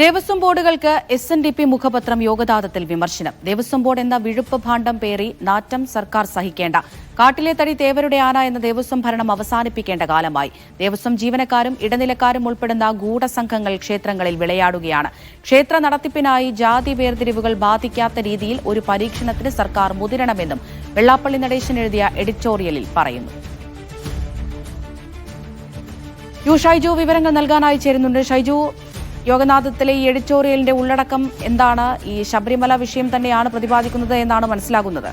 Devaswom ബോർഡുകൾക്ക് SNDP മുഖപത്രം യോഗദാതത്തിൽ വിമർശനം. Devaswom board എന്ന വിഴുപ്പ് ഭാണ്ഡം പേറി നാറ്റം സർക്കാർ സഹിക്കേണ്ട. കാട്ടിലെ തടി തേവരുടെ ആന എന്ന ദേവസ്വം ഭരണം അവസാനിപ്പിക്കേണ്ട കാലമായി. ദേവസ്വം ജീവനക്കാരും ഇടനിലക്കാരും ഉൾപ്പെടുന്ന ഗൂഢസംഘങ്ങൾ ക്ഷേത്രങ്ങളിൽ വിളയാടുകയാണ്. ക്ഷേത്ര നടത്തിപ്പിനായി ജാതി വേർതിരിവുകൾ ബാധിക്കാത്ത രീതിയിൽ ഒരു പരീക്ഷണത്തിന് സർക്കാർ മുതിരണമെന്നും വെള്ളാപ്പള്ളി നടേശൻ എഴുതിയ എഡിറ്റോറിയലിൽ പറയുന്നു. ഷൈജു വിവരങ്ങൾ നൽകാനായി ചേരുന്നുണ്ട്. ഷൈജു, യോഗനാഥത്തിലെ ഈ എഡിറ്റോറിയലിന്റെ ഉള്ളടക്കം എന്താണ്? ഈ ശബരിമല വിഷയം തന്നെയാണ് പ്രതിപാദിക്കുന്നത് എന്നാണ് മനസ്സിലാകുന്നത്.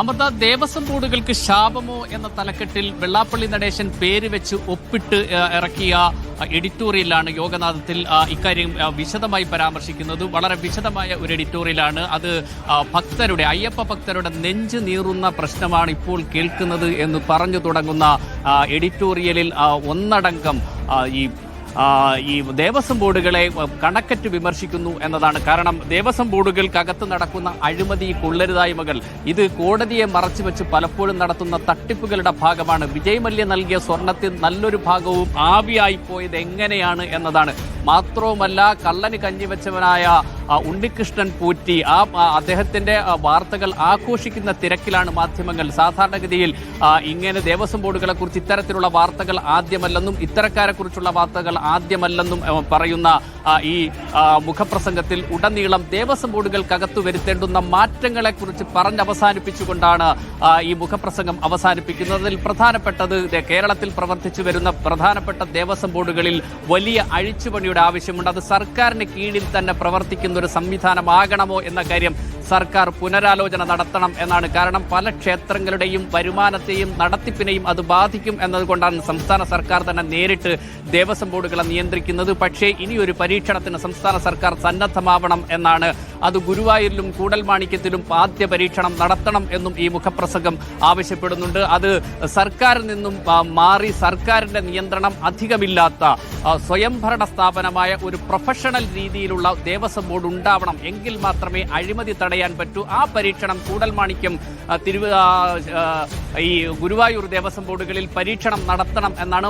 അമൃത, ദേവസ്വം ബോർഡുകൾക്ക് ശാപമോ എന്ന തലക്കെട്ടിൽ വെള്ളാപ്പള്ളി നടേശൻ പേര് വെച്ച് ഒപ്പിട്ട് ഇറക്കിയ എഡിറ്റോറിയലാണ് യോഗനാഥത്തിൽ ഇക്കാര്യം വിശദമായി പരാമർശിക്കുന്നത്. വളരെ വിശദമായ ഒരു എഡിറ്റോറിയലാണ്. അത് ഭക്തരുടെ, അയ്യപ്പ ഭക്തരുടെ നെഞ്ച് നീറുന്ന പ്രശ്നമാണ് ഇപ്പോൾ കേൾക്കുന്നത് എന്ന് പറഞ്ഞു തുടങ്ങുന്ന എഡിറ്റോറിയലിൽ ഒന്നടങ്കം ഈ ദേവസ്വം ബോർഡുകളെ കണക്കറ്റ് വിമർശിക്കുന്നു എന്നതാണ്. കാരണം ദേവസ്വം ബോർഡുകൾക്കകത്ത് നടക്കുന്ന അഴിമതി, കൊള്ളരുതായ്മകൾ, ഇത് കോടതിയെ മറച്ചുവെച്ച് പലപ്പോഴും നടത്തുന്ന തട്ടിപ്പുകളുടെ ഭാഗമാണ്. വിജയ് മല്യ നൽകിയ സ്വർണത്തിൽ നല്ലൊരു ഭാഗവും ആവിയായി പോയത് എങ്ങനെയാണ് എന്നതാണ്. മാത്രവുമല്ല, കള്ളന് കഞ്ഞിവെച്ചവനായ ഉണ്ണികൃഷ്ണൻ പൂറ്റി അദ്ദേഹത്തിന്റെ വാർത്തകൾ ആഘോഷിക്കുന്ന തിരക്കിലാണ് മാധ്യമങ്ങൾ. സാധാരണഗതിയിൽ ഇങ്ങനെ ദേവസ്വം ബോർഡുകളെ കുറിച്ച് ഇത്തരത്തിലുള്ള വാർത്തകൾ ആദ്യമല്ലെന്നും ഇത്തരക്കാരെ കുറിച്ചുള്ള വാർത്തകൾ ആദ്യമല്ലെന്നും പറയുന്ന ഈ മുഖപ്രസംഗത്തിൽ ഉടനീളം ദേവസ്വം ബോർഡുകൾക്കകത്ത് വരുത്തേണ്ടുന്ന മാറ്റങ്ങളെക്കുറിച്ച് പറഞ്ഞവസാനിപ്പിച്ചുകൊണ്ടാണ് ഈ മുഖപ്രസംഗം അവസാനിപ്പിക്കുന്നത്. അതിൽ പ്രധാനപ്പെട്ടത് കേരളത്തിൽ പ്രവർത്തിച്ചു വരുന്ന പ്രധാനപ്പെട്ട ദേവസ്വം ബോർഡുകളിൽ വലിയ അഴിച്ചുപണിയുടെ ആവശ്യമുണ്ട്. അത് സർക്കാരിന് കീഴിൽ തന്നെ പ്രവർത്തിക്കുന്ന ഒരു സംവിധാനമാകണമോ എന്ന കാര്യം സർക്കാർ പുനരാലോചന നടത്തണം എന്നാണ്. കാരണം പല ക്ഷേത്രങ്ങളുടെയും വരുമാനത്തെയും നടത്തിപ്പിനെയും അത് ബാധിക്കും എന്നതുകൊണ്ടാണ് സംസ്ഥാന സർക്കാർ തന്നെ നേരിട്ട് ദേവസ്വം ബോർഡുകളെ നിയന്ത്രിക്കുന്നത്. പക്ഷേ ഇനിയൊരു പരീക്ഷണത്തിന് സംസ്ഥാന സർക്കാർ സന്നദ്ധമാവണം എന്നാണ്. അത് ഗുരുവായൂരിലും കൂടൽമാണിക്യത്തിലും ആദ്യ പരീക്ഷണം നടത്തണം എന്നും ഈ മുഖപ്രസംഗം ആവശ്യപ്പെടുന്നുണ്ട്. അത് സർക്കാരിൽ നിന്നും മാറി സർക്കാരിന്റെ നിയന്ത്രണം അധികമില്ലാത്ത സ്വയംഭരണ സ്ഥാപനമായ ഒരു പ്രൊഫഷണൽ രീതിയിലുള്ള ദേവസ്വം ബോർഡ് ഉണ്ടാവണം. എങ്കിൽ മാത്രമേ അഴിമതി തടയാൻ പറ്റൂ. ആ പരീക്ഷണം കൂടൽമാണിക്യം, ഈ ഗുരുവായൂർ ദേവസ്വം ബോർഡുകളിൽ പരീക്ഷണം നടത്തണം എന്നാണ്.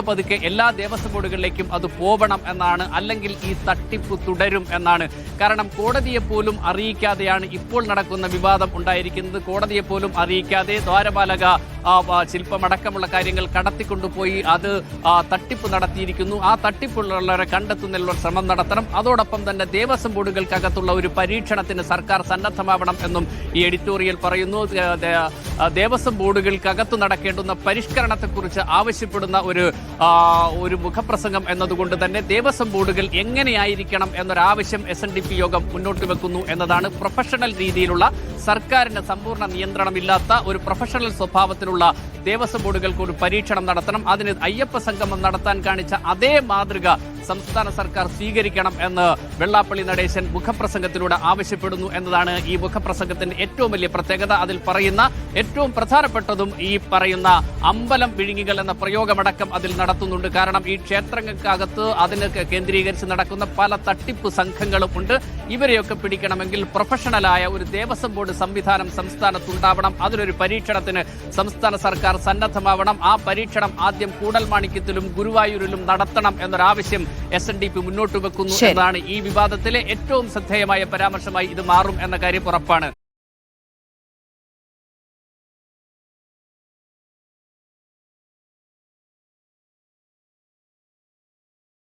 പതുക്കെ എല്ലാ ദേവസ്വം ബോർഡുകളിലേക്കും അത് പോവണം എന്നാണ്. അല്ലെങ്കിൽ ഈ തട്ടിപ്പ് തുടരും എന്നാണ്. കാരണം കോടതിയെ പോലും അറിയിക്കാതെയാണ് ഇപ്പോൾ നടക്കുന്ന വിവാദം ഉണ്ടായിരിക്കുന്നത്. കോടതിയെ പോലും അറിയിക്കാതെ ദ്വാരപാലക ശില്പമടക്കമുള്ള കാര്യങ്ങൾ കടത്തിക്കൊണ്ടുപോയി അത് തട്ടിപ്പ് നടത്തിയിരിക്കുന്നു. ആ തട്ടിപ്പുള്ളവരെ കണ്ടെത്തുന്നതിനുള്ള ശ്രമം നടത്തണം. അതോടൊപ്പം തന്നെ ദേവസ്വം ബോർഡുകൾക്കകത്തുള്ള ഒരു പരീക്ഷണത്തിന് സർക്കാർ സന്നദ്ധമാവണം എന്നും ഈ എഡിറ്റോറിയൽ പറയുന്നു. ദേവസ്വം ബോർഡുകൾക്കകത്ത് നടക്കേണ്ടുന്ന പരിഷ്കരണത്തെക്കുറിച്ച് ആവശ്യപ്പെടുന്ന ഒരു മുഖപ്രസംഗം എന്നതുകൊണ്ട് തന്നെ ദേവസ്വം ബോർഡുകൾ എങ്ങനെയായിരിക്കണം എന്നൊരാവശ്യം SNDP യോഗം മുന്നോട്ട് വെക്കുന്നു എന്നതാണ്. പ്രൊഫഷണൽ രീതിയിലുള്ള, സർക്കാരിന് സമ്പൂർണ്ണ നിയന്ത്രണമില്ലാത്ത ഒരു പ്രൊഫഷണൽ സ്വഭാവത്തിലുള്ള ദേവസ്വം ബോർഡുകൾക്ക് ഒരു പരീക്ഷണം നടത്തണം. അതിന് അയ്യപ്പ സംഗമം നടത്താൻ കാണിച്ച അതേ മാതൃക സംസ്ഥാന സർക്കാർ സ്വീകരിക്കണം എന്ന് വെള്ളാപ്പള്ളി നടേശൻ മുഖപ്രസംഗത്തിലൂടെ ആവശ്യപ്പെടുന്നു എന്നതാണ് ഈ മുഖപ്രസംഗത്തിന്റെ ഏറ്റവും വലിയ പ്രത്യേകത. അതിൽ പറയുന്ന ഏറ്റവും പ്രധാനപ്പെട്ടതും ഈ പറയുന്ന അമ്പലം വിഴുങ്ങികൾ എന്ന പ്രയോഗമടക്കം അതിൽ നടത്തുന്നുണ്ട്. കാരണം ഈ ക്ഷേത്രങ്ങൾക്കകത്ത് അതിന് കേന്ദ്രീകരിച്ച് നടക്കുന്ന പല തട്ടിപ്പ് സംഘങ്ങളും ഉണ്ട്. ഇവരെയൊക്കെ പിടിക്കണമെങ്കിൽ പ്രൊഫഷണലായ ഒരു ദേവസ്വം ബോർഡ് സംവിധാനം സംസ്ഥാനത്തുണ്ടാവണം. അതിനൊരു പരീക്ഷണത്തിന് സംസ്ഥാന സർക്കാർ സന്നദ്ധമാവണം. ആ പരീക്ഷണം ആദ്യം കൂടൽമാണിക്യത്തിലും ഗുരുവായൂരിലും നടത്തണം എന്നൊരാവശ്യം SNDP മുന്നോട്ട് വെക്കുന്നു എന്നതാണ്. ഈ വിവാദത്തിലെ ഏറ്റവും ശ്രദ്ധേയമായ പരാമർശമായി ഇത് മാറും എന്ന കാര്യം ഉറപ്പാണ്.